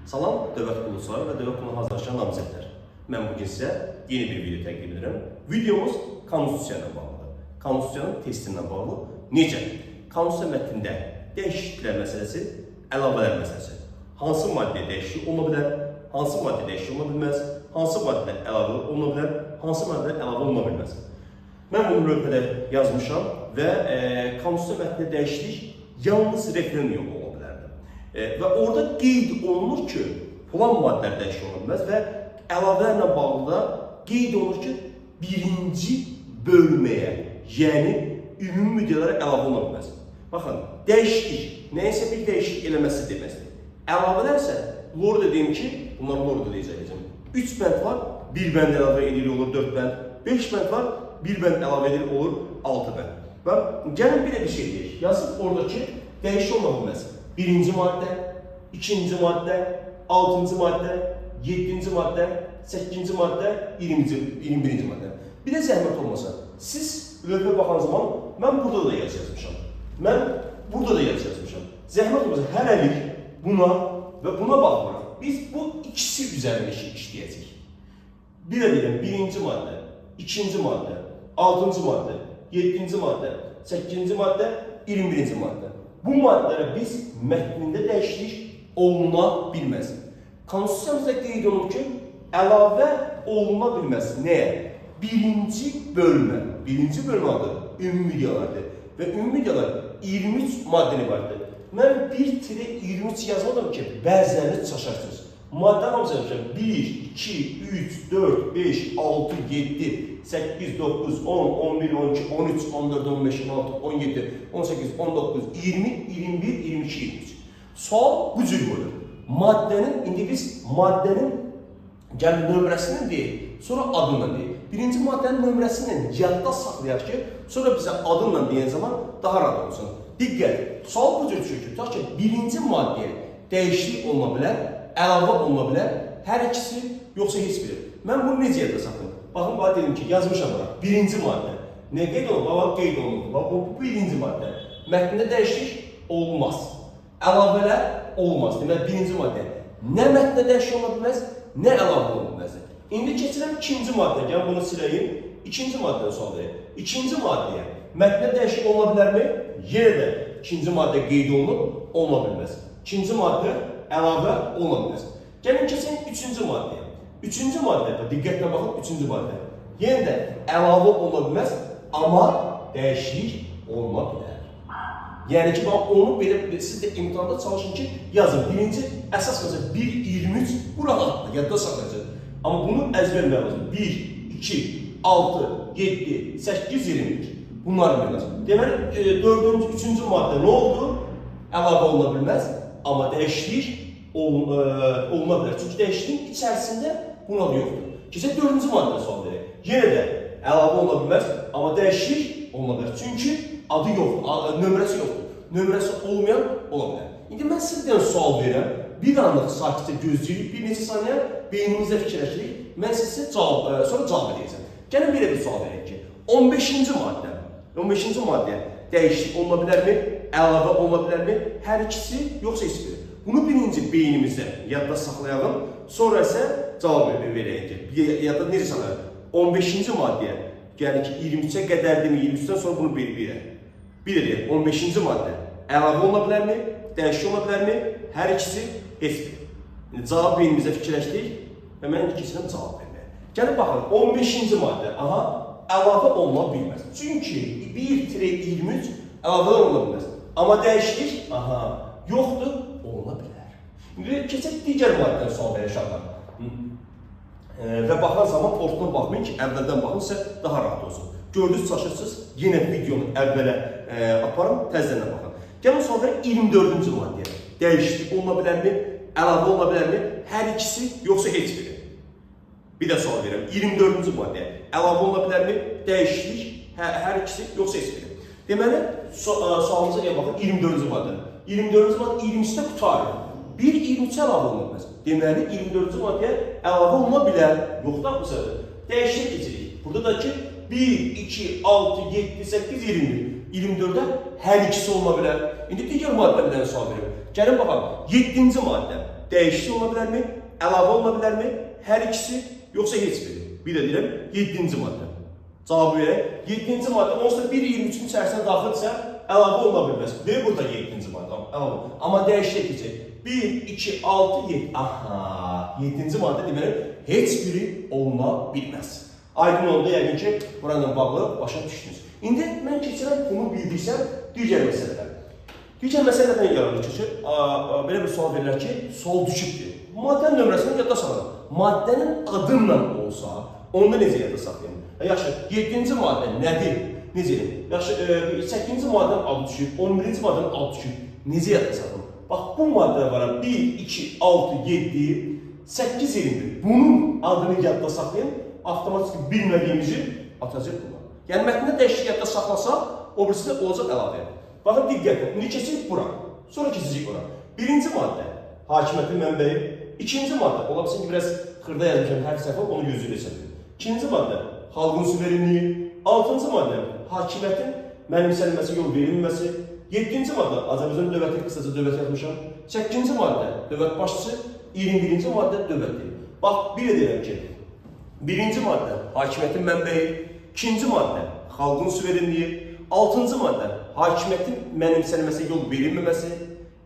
Salam, Dövlət Qulluqçuları və Dövlət Qulluğuna hazırlaşan namizədlər. Mən bugün sizə yeni bir video təqdim edirəm. Videomuz Konstitusiya ilə bağlıdır. Konstitusiyanın testindən bağlı. Necə? Konstitusiya mətnində dəyişikliklər məsələsi, əlavələr məsələsi. Hansı maddə dəyişiklik ola bilər, hansı maddə dəyişiklik ola bilməz, hansı maddə əlavə ola bilər, hansı maddə əlavə olma bilməz. Mən bunu lövhədə yazmışam və Konstitusiya mətnində dəyişiklik yalnız referendum yolu ola bilərdi. Və orada qeyd olunur ki, plan maddələr dəyişiklik ola bilməz və əlavələrlə bağlı da qeyd olunur ki, birinci bölməyə, yəni ümumi müddələrə əlavə ola bilməz. Baxın, dəyişiklik, nəyəsə bir dəyişiklik eləməsi deməkdir. Əlavələr isə, orada deyim ki, bunları orada deyəcəyəm. 3 bənd var, 1 bənd əlavə edilir, olur 4 bənd. 5 bənd var, 1 bənd əlavə edilir, olur 6 bənd. Və gəlin bir bir şey deyək. Yazıb oradakı dəyişiklik ola bilməz. Birinci maddə, ikinci maddə, 6-cı maddə, 7-ci maddə, 8-ci maddə, 21-ci maddə. Bir də zəhmət olmasa, siz lövhə baxan zaman mən burada da yazmışam. Mən burada da yazmışam. Zəhmət olmasa, hələlik buna və buna baxmırıq. Biz bu ikisi üzərində işləyəcəyik. Bir də deyirəm, birinci maddə, ikinci maddə, 6-cı maddə, 7-ci maddə, 8-ci maddə, 21-ci maddə. Bu maddələrə biz mətnində dəyişiklik oluna bilməz. Konstitusiyamızda qeyd olunur ki, əlavə oluna bilməz. Nəyə? Birinci bölmə adı ümumi müddəalardır. Və ümumi müddəalar 23 maddəni vardır. Mən 1-23 yazmadım ki, bəziləriniz çaşarsınız. Maddə hamısı yazmışam. 1, 2, 3, 4, 5, 6, 7, 8, 9, 10, 11, 12, 13, 14, 15, 16, 17, 18, 19, 20, 21, 22, 23. Sual bu cür bölür. İndi biz maddənin nömrəsini deyil, sonra adından deyil. Birinci maddənin nömrəsini yadda saxlayaq ki, sonra bizə adından deyən zaman daha rahat olsun. Diqqət, sual bu cür düşür ki, tutaq ki, birinci maddəyə dəyişiklik olma bilər, əlavə olma bilər, hər ikisi, yoxsa heç biri. Mən bunu necə yadda saxlayım? Baxın, bana dedim ki, yazmışam bura, birinci maddə. Nə qeyd olunur? Bax, qeyd olunur. Bax, bu birinci maddə. Mətnində dəyişiklik olmaz. Əlavələr olmaz. Demək, birinci maddə. Nə mətnində dəyişiklik ola bilməz, nə əlavə ola bilməz. İndi keçirəm ikinci maddə. Gəlin bunu siləyim. İkinci maddə sual verək. İkinci maddəyə mətnində dəyişiklik ola bilərmi? Yenə də ikinci maddə qeyd olunur, olma bilməz. İkinci maddə əlavə ola bilməz. Gəlin keçin üçüncü maddəyə. Üçüncü maddə, diqqətlə baxın, üçüncü maddə. Yenə də əlavə ola bilməz, amma dəyişiklik olma bilər. Yəni ki, onu belə, siz də imtihanda çalışın ki, yazın. Birinci, əsas məsələ 1-23, bu rahatdır, yadda saxlayacaq. Amma bunu əzbər lazım. 1, 2, 6, 7, 8, 22. Bunlar lazım. Deməli, dördüncü, üçüncü maddə nə oldu? Əlavə oluna bilməz, amma dəyişiklik oluna bilər. Çünki dəyişikliyin içərisində buna da yoxdur. Keçək dördüncü maddə sual verək. Yenə də əlavə oluna bilməz, amma dəyişiklik oluna bilər. Çünki adı yoxdur, nömrəsi yoxdur. Nömrəsi olmayan ola bilər. İndi mən sizdən sual verirəm. Bir anlıq sakitcə gözləyirik, bir neçə saniyə beynimizdə fikirləşirik. Mən sizə sonra cavab edəcəm. Gəlin belə bir sual verək ki, 15-ci maddə. 15-ci maddəyə dəyişiklik oluna bilərmi? Əlavə oluna bilərmi? Hər ikisi, yoxsa heç biri. Bunu birinci beynimizdə yadda saxlayalım, sonra isə cavab verək ki, yadda necə saxlayalım? 15-ci maddəyə, yəni ki, 23-ə qədərdirmi, 23-dən sonra bunu bilək. Bir edək, 15-ci maddə, əlavə ola bilərmi, dəyişik ola bilərmi, hər ikisi, heç biri. Cavab beynimizdə fikirləşdik və mən ikisindən cavab verməyə. Gəlin baxın, 15-ci maddə, əlavə olma bilməz. Çünki 1-23 əlavə olma bilməz. Amma dəyişiklik, yoxdur, oluna bilər. İndi keçək digər maddədən sual verək uşaqlar. Və baxan zaman ortadan baxmayın ki, əvvəldən baxın sizə daha rahat olsun. Gördünüz, çaşırsınız, yenə videonu əvvələ aparın, təzdən baxın. Gəlin sual verək 24-cü maddəyə. Dəyişiklik oluna bilərmi, əlavə oluna bilərmi, hər ikisi, yoxsa heç biri. Bir də sual verirəm, 24-cü maddəyə. Əlavə oluna bilərmi, dəyişiklik, hər ikisi, yoxsa heç biri. Deməli, sualımıza gəl baxın, 24-cü maddə. 24-cü maddə 23-də qutarır. 1-23 əlavə oluna bilməz. Deməli, 24-cü maddəyə əlavə oluna bilər. Yoxdur, bu səbəb. Dəyişiklik keçirik. Burada da ki, 1, 2, 6, 7, 8, 21. 24-də hər ikisi oluna bilər. İndi digər maddələrdən sual verir. Gəlin baxalım, 7-ci maddə. dəyişiklik ola bilərmi? Əlavə ola bilərmi? Hər ikisi, yoxsa heç biri? Bir də deyirəm, 7-ci maddə. Cavabı verək. 7-ci maddə, onsuz da 1.23-ün içərisinə daxildirsə, əlavə ola bilməz. Deyir burada 7-ci maddə. Amma dəyişiklik edəcək. 1, 2, 6, 7. Aha, 7-ci maddə deməli, heç biri olma bilməz. Aydın oldu, yəqin ki, buranla bağlı başa düşdünüz. İndi mən keçirəm, bunu bildiysəm, digər məsələlər. Digər məsələlərdən yararlı keçir. Belə bir sual verirlər ki, sual düşübdür. Maddənin nömrəsini yadda saxlayın. Maddənin adımla olsa, onu necə yadda saxlayın? Yaxşı, 7-ci maddə nədir? Necə edin? Yaxşı, 8-ci maddənin adı düşüb, 11-ci maddənin adı düşüb. Necə yadda saxlayın? Bax, bu maddələr var. 1, 2, 6, 7, 8, 21. Bunun adını yadda saxlayın. Avtomatik bilmədiyimizi atacaq buna. Yəni, mətndə dəyişik yadda saxlasaq, o birisində olacaq əlavə. Baxın, diqqətlə. İndi keçirik bura. Sonra keçəcək ora. Birinci maddə, hakimiyyətin mənbəyi. İkinci maddə, ola bilsin ki, biraz xırda yazmışam hər səhvə, onu yüzüyle hesablayın. İkinci maddə, xalqın suverenliyi. Altıncı maddə, hakimiyyətin mənimsənilməsi, yol verilməsi. 7-ci maddə, Azərbaycan dövləti, qısaca dövlət yazmışam. 8-ci maddə, dövlət başçısı. 21-ci maddə, dövlətdir. Bax, bir edirəm ki, birinci maddə, hakimiyyətin mənbəyi. İkinci maddə, xalqın suverenliyi. 6-cı maddə, hakimiyyətin mənimsənilməsi, yol verilməməsi.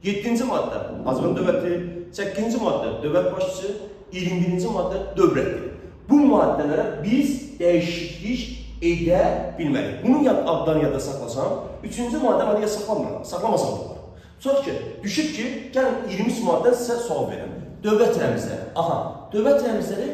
7-ci maddə, Azərbaycan dövləti. 8-ci maddə, dövlət başçısı. 21-ci maddə, dövlətdir. Bu maddələrə biz dəyişiklik edə bilmərik. Bunun adlarını yadda saxlasam, 3-cü maddə madəyə saxlamasam da var. Sonra ki, düşüb ki, gəlin 20 maddən sizə sual verin. Dövlət rəmzləri. Aha, dövlət rəmzləri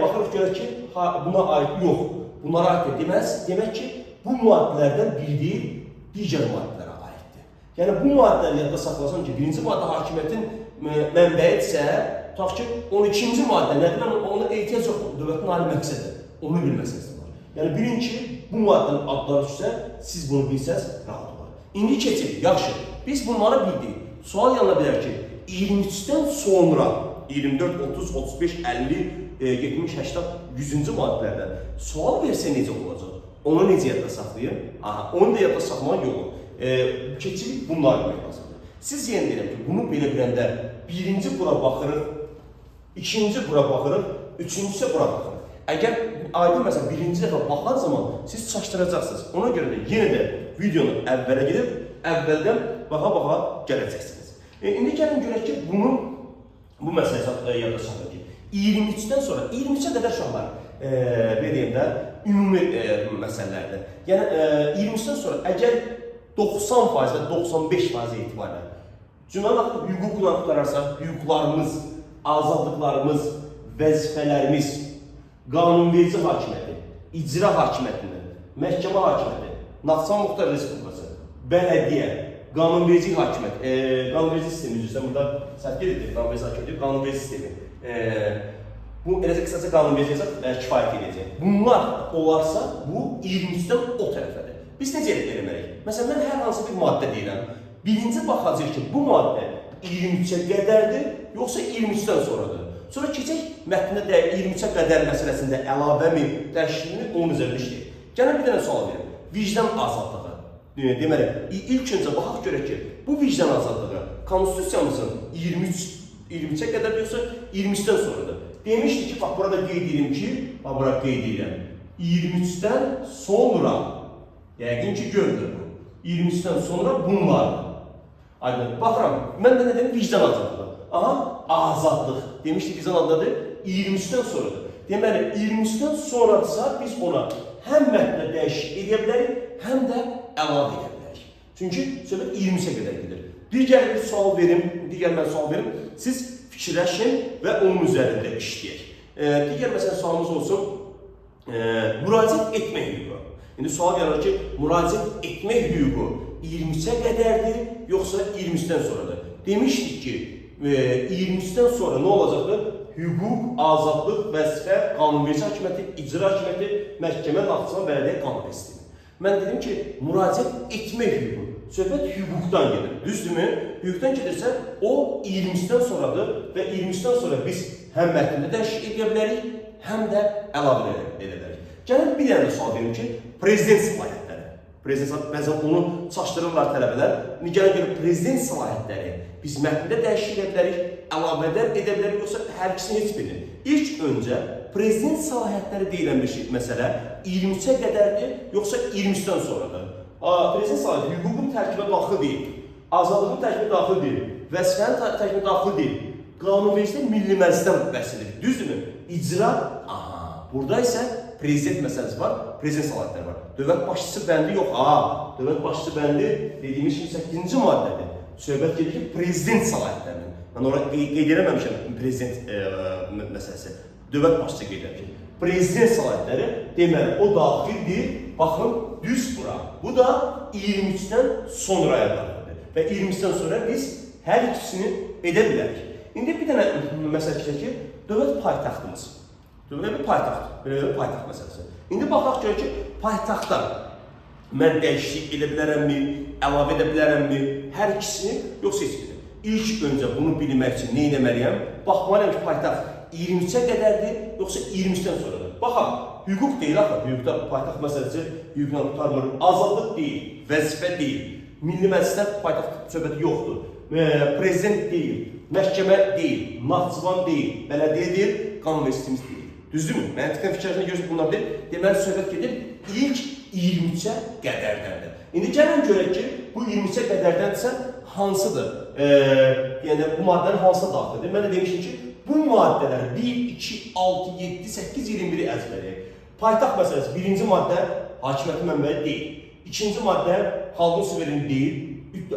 baxırıq görək ki, buna aid yox. Bunlara aid demək ki, bu maddələrdən biri deyil, digər maddələrə aiddir. Yəni, bu maddələri yadda saxlasam ki, birinci maddə hakimiyyətin mənbəyidirsə, tutaq ki, 12-ci maddə nədir? Ona ehtiyac yoxdur, dövlətin ali məqsədidir. Onu bilməsiniz var. Yəni, bilin ki, bu maddənin adları düşsə, siz bunu bilsəz, rahat olar. İndi keçirik, yaxşı, biz bunları bildik. Sual yanına bilər ki, 23-dən sonra 24, 30, 35, 50, 70, 80, 100-cü maddələrdən sual versə necə olacaq? Onu necə yadda saxlayın? Aha, onu da yadda saxlamaq yolu. Keçirik, bunları bilmək lazımdır. Siz yenə deyirəm ki, bunu belə biləndə birinci bura baxırıq, ikinci bura baxırıq, üçüncüsə bura baxırıq. Əgər aydın məsələn birinci dəfə baxan zaman siz çaşdıracaqsınız. Ona görə də yenə də videonu əvvələ gedib, əvvəldən baxa-baxa gələcəksiniz. İndi gəlin görək ki, bu məsələyə yadda saxlayın ki, 23-dən sonra, 23-ə qədər uşaqlar, deyim də, ümumi məsələlərdir. Yəni, 23-dən sonra əgər 90% və 95% etibarən cümlənin hüquqla tutararsa, hüquqlarımız, azadlıqlarımız, vəzifələrimiz, qanunverici hakimiyyəti, icra hakimiyyətini, məhkəmə hakimiyyəti, Naxçıvan Muxtar Respublikası, bələdiyyə, qanunverici hakimiyyət, qanunverici sistemi üzrə burada səhv edir, qanunverici hakimiyyəti, qanunverici sistemi. Bu, eləcə qısaca qanunverici kifayət edəcək. Bunlar olarsa, bu 23-dən o tərəfədir. Biz necə eləməliyik? Məsələn, mən hər hansı bir maddə deyirəm. Birinci baxacaq ki, bu maddə 23-ə qədərdir, yoxsa 23-dən sonradır. Sonra keçək mətndə 23-ə qədər məsələsində əlavəmi, dəyişikliyi onun üzərində işləyək. Gəlin bir dənə sual verin. Vicdan azadlığı. Deməli, ilk öncə baxaq görək ki, bu vicdan azadlığı konstitusiyamızın 23-ə qədər yoxsa 23-dən sonradır. Demişdik ki, bax, burada qeyd edirəm ki, bax, burada qeyd edirəm. 23-dən sonra, yəqin ki, gördür bu. 23-dən sonra bunlardır. Aydın, baxıram, mən də nə deyim? Vicdan azadlığı. Aha, azadlıq. Demişdik, vicdan azadlığı 23-dən sonradır. Deməli, 23-dən sonradırsa biz ona həm mətndə dəyişik edə bilərik, həm də əlavə edə bilərik. Çünki söhbət 23-ə qədər gedir. Digər bir sual verim, siz fikirləşin və onun üzərində işləyək. Digər məsələn sualımız olsun, müraciət etmək hüququ. İndi sual yarar ki, müraciət etmək hüququ 23-ə qədərdir, yoxsa 23-dən sonradır. Demişdik ki, 23-dən sonra nə olacaqdır? Hüquq, azadlıq, vəzifə, qanunverici hakimiyyəti, icra hakimiyyəti, məhkəmə, Naxçıvan bələdiyyə qanun sistemi. Mən dedim ki, müraciət etmək hüququ. Söhbət hüquqdan gedir. Düzdürmü? Hüquqdan gedirsə, o 23-dən sonradır və 23-dən sonra biz həm mətndə dəyişik edə bilərik, həm də əlavə edə bilərik. Gəlin bir dənə sual verim ki, prezident səlahiyyətləri. Bəzən onu çaşdırırlar tələbələr. Gəlin görə prezident səlahiyyətləri biz mətndə dəyişik edə bilərik, əlavələr edə bilərik, yoxsa hər ikisini heç birini. İlk öncə prezident səlahiyyətləri deyilən bir məsələ 23-ə qədərdir, yoxsa 23-dən sonradır? Prezident səlahiyyəti hüququn tərkibə daxil deyil, azadlığın tərkibə daxil deyil, vəzifənin tərkibə daxil deyil, qanunvericilikdə milli məclisdən bəhs edilir. Düzdürmü? İcra, burada isə prezident məsələsi var, prezident səlahiyyətləri var. Dövlət başçısı bəndi yox, dövlət başçısı bəndi dediyimiz 28-ci maddədir. Söhbət gedir ki, prezident səlahiyyətlərindən. Mən orada qeyd eləməmişəm prezident məsələsi. Dövlət başçısı qeyd edir ki, prezident səlahiyyətləri deməli, o daxildir, baxın, düz bura. Bu da 23-dən sonraya daxildir. Və 23-dən sonra biz hər ikisini edə bilərik. İndi bir dənə məsələ ki, dövlət paytaxtımız. Dövlət bir paytaxt, belə bir paytaxt məsələsi. İndi baxaq görək ki, paytaxtda mən dəyişiklik edə bilərəmmi, əlavə edə bilərəmmi, hər ikisini, yoxsa heç birini. İlk öncə bunu bilmək üçün nə etməliyəm? Baxmalıyam ki, paytaxt 23-ə qədərdir, yoxsa 23-dən sonradır. Baxaq, hüquq deyil, hüquqda paytaxt məsələsi hüquqla tutarmır, azadlıq deyil, vəzifə deyil, milli məclisdən paytaxt söhbəti yoxdur, prezident deyil, məhkəmə deyil, Naxçıvan deyil, bələdiyyə deyil, qanunvericiliyimiz deyil. Düzdürmü? Məntiqdən fikirləşən görürsə bunlar deyil. Deməli, söhbət gedir ilk 23-ə qədərdəndir. İndi gəlin görək ki, bu 23-ə qədərdəndirsə hansıdır? Yəni, bu maddənin hansına daxildir? Mən də demişim ki, bu maddələr 1, 2, 6, 7, 8, 21-i əzbərləyək. Paytaxt məsələsi, birinci maddə hakimiyyətin mənbəyi deyil. İkinci maddə xalqın suvereni deyil.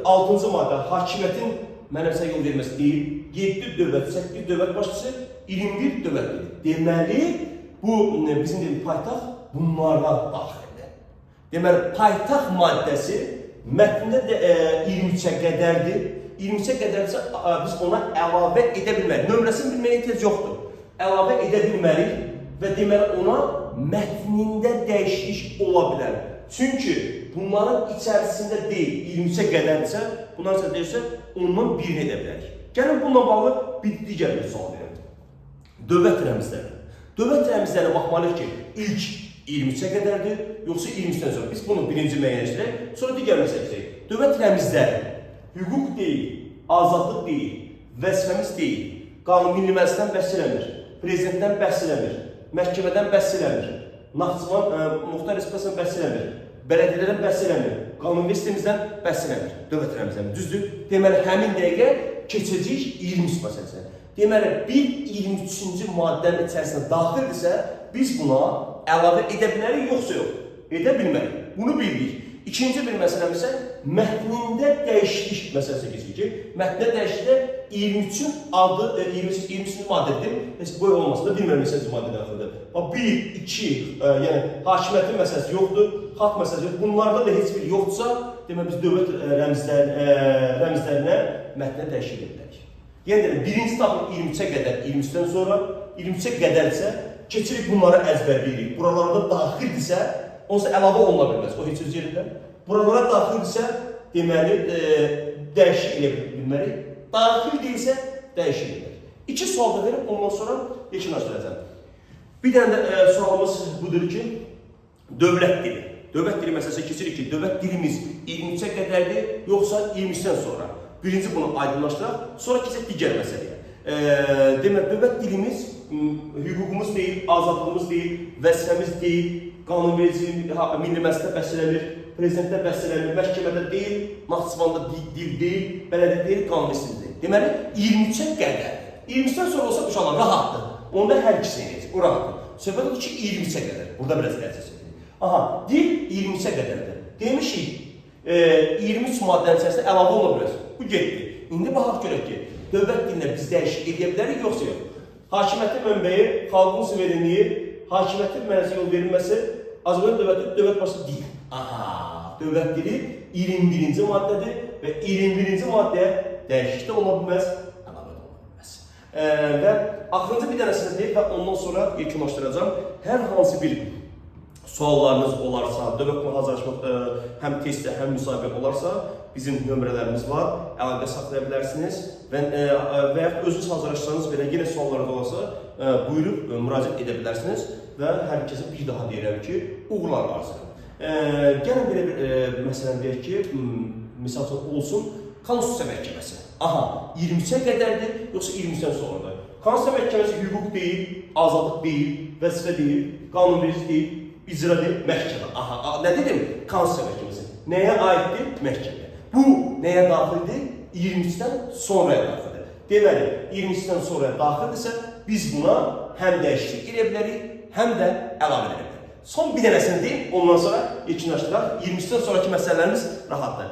6-cı maddə hakimiyyətin mənəmsə yol verməsi deyil. 7 dövlət, 8 dövlət başçısı, 21 dövlətdir. Deməli, bu bizim deyil, paytaxt bunlardan daxildir. Deməli, paytaxt maddəsi mətndə 23-ə qədərdir. 23-ə qədərdirsə, biz ona əlavə edə bilmərik. Nömrəsini bilməyə ehtiyac yoxdur. Əlavə edə bilmərik və deməli, ona mətnində dəyişiklik ola bilər. Çünki bunların içərisində deyil, 23-ə qədərdirsə, bunların içərisində deyilsə, ondan birini edə bilərik. Gəlin, bununla bağlı bir digər bir sual verim. Dövlət rəmzləri. Dövlət rəmzlərinə baxmalıyıq ki, ilk 23-ə qədərdir, yoxsa 23-dən sonra. Biz bunu birinci müəyyənləşdirək, sonra digər məsələ istəyək. Dövlət rəmzləri hüquq deyil, azadlıq deyil, vəzifəmiz deyil, qanun milli məclisdən bəhs eləmir, prezidentdən bəhs eləmir, məhkəmədən bəhs eləmir, Naxçıvan Muxtar Respublikasından bəhs eləmir, bələdiyyələrdən bəhs eləmir, qanunvericiliyimizdən bəhs eləmir, dövlət rəmzləri. Düzdür? Deməli, həmin dəqiqə keçəcək 23 məsələsinə. Deməli, bir 23-cü maddənin içərisində daxildirsə, biz buna əlavə edə bilərik, yoxsa yox? Edə bilmərik. Bunu bildik. İkinci bir məsələmiz isə mətnində dəyişiklik məsələsi keçir ki, mətnində dəyişiklikdə 23-ün adı, 23-cü maddədir. Heç boy olmasın da bilmirəm neçənci maddə daxildir. 1, 2, yəni hakimiyyətin məsələsi yoxdur, xalq məsələsi yoxdur. Bunlarda da heç bir yoxdursa, demək biz dövlət rəmzlərinə mətnə dəyişiklik edirik. Yəni, birinci tablo 23-ə qədər, 23-dən sonra, 23-ə qədərsə, keçirik bunları əzbərləyirik. Buralarda daxildirsə, onsa əlavə oluna bilməz, o heç öz yerində. Buralara daxildirsə, deməli, dəyişik edə bilmərik. Daxil deyilsə, dəyişik edilir. İki sual da verim, ondan sonra yekunlaşdıracağım. Bir dənə də sualımız budur ki, dövlət dili. Dövlət dili məsələsi keçirik ki, dövlət dilimiz 23-ə qədərdir, yoxsa 23-dən sonra. Birinci bunu aydınlaşdıraq, sonra keçək digər məsələyə. Demək, dövlət dilimiz hüququmuz deyil, azadlığımız deyil, vəzifəmiz deyil, qanunvericiliyi milli məclisdə bəhs eləmir, prezidentdə bəhs eləmir, məhkəmədə deyil, Naxçıvanda dil deyil, bələdiyyə deyil, qanunvericiliyi deyil. Deməli, 23-ə qədərdir. 23-dən sonra olsa uşaqlar rahatdır. Onda hər ikisini edəcək, o rahatdır. Söhbət odur ki, 23-ə qədər. Burada biraz dərəcə söyləyək. Aha, dil 23-ə qədərdir. Demişik, 23 maddənin içərisində əlavə ola bilər. Bu getdi. İndi baxaq görək ki, dövlət dilində biz dəyişik edə bilərik, yoxsa yox. Hakimiyyətin mənbəyi, xalqın suverenliyi, hakimiyyətin mənəsi yol verilməsi, Azərbaycan dövləti dövlət başçısı deyil. Aha, dövlət dili 21-ci maddədir və 21-ci maddəyə dəyişik də ola bilməz, əlavə də ola bilməz. Və axırıncı bir dənəsini deyil və ondan sonra yekunlaşdıracağım. Hər hansı bir suallarınız olarsa, dövlətlə hazırlaşmaq həm testdə, həm müsahibə olarsa, bizim nömrələrimiz var, əlaqə saxlaya bilərsiniz və ya özünüz hazırlaşsanız belə yenə suallarınız olarsa, buyurub müraciət edə bilərsiniz və hər kəsə bir daha deyirəm ki, uğurlar arzulayıram. Gəlin belə bir məsələn deyək ki, misal üçün olsun Konstitusiya Məhkəməsi. Aha, 23-ə qədərdir, yoxsa 23-dən sonradır? Konstitusiya Məhkəməsi hüquq deyil, azadlıq deyil, vəzifə deyil, qanunverici deyil, icra deyil, məhkəmə. Aha, nə dedim? Konstitusiya Məhkəməsi. Nəyə aiddir? Məhkəmə. Bu nəyə daxildir? 23-dən sonraya daxildir. Deməli, 23-dən sonraya daxildirsə, biz buna həm dəyişiklik edə bilərik, həm də əlavə edə bilərik. Son bir dənəsini deyim, ondan sonra yekunlaşdıraq. 23-dən sonraki məsələlərimiz rahatdır.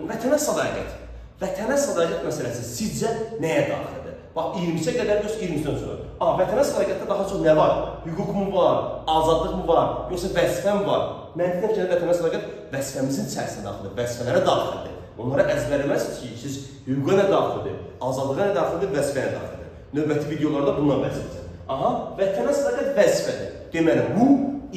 Vətənə sədaqət. Vətənə sədaqət məsələsi sizcə nəyə daxildir? Bax, 23-ə qədər yoxsa 23-dən sonra. Vətənə sədaqətdə daha çox nə var? Hüquq mu var? Azadlıq mı var? Yoxsa vəzifə mi var? Mən deyirəm ki, vətənə sədaqət vəzifəmizin içərisində daxildir, vəzifələrə daxildir. Onlara əzbərləməzsiniz ki, siz hüquqa nə daxildir, azadlığa nə daxildir, vəzifəyə nə daxildir. Növbəti videolarda bundan bəhs edəcəm. Aha, vətənə sədaqət vəzifədir. Deməli, bu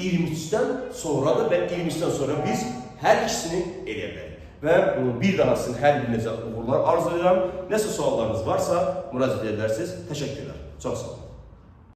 23-dən sonradır və 23-dən sonra biz hər ikisini eləyə bilərik. Və bir daha sizin hər birinizə uğurlar arzulayıram. Nəsə suallarınız varsa müraciət edə bilərsiniz. Təşəkkürlər. Çox sağ olun.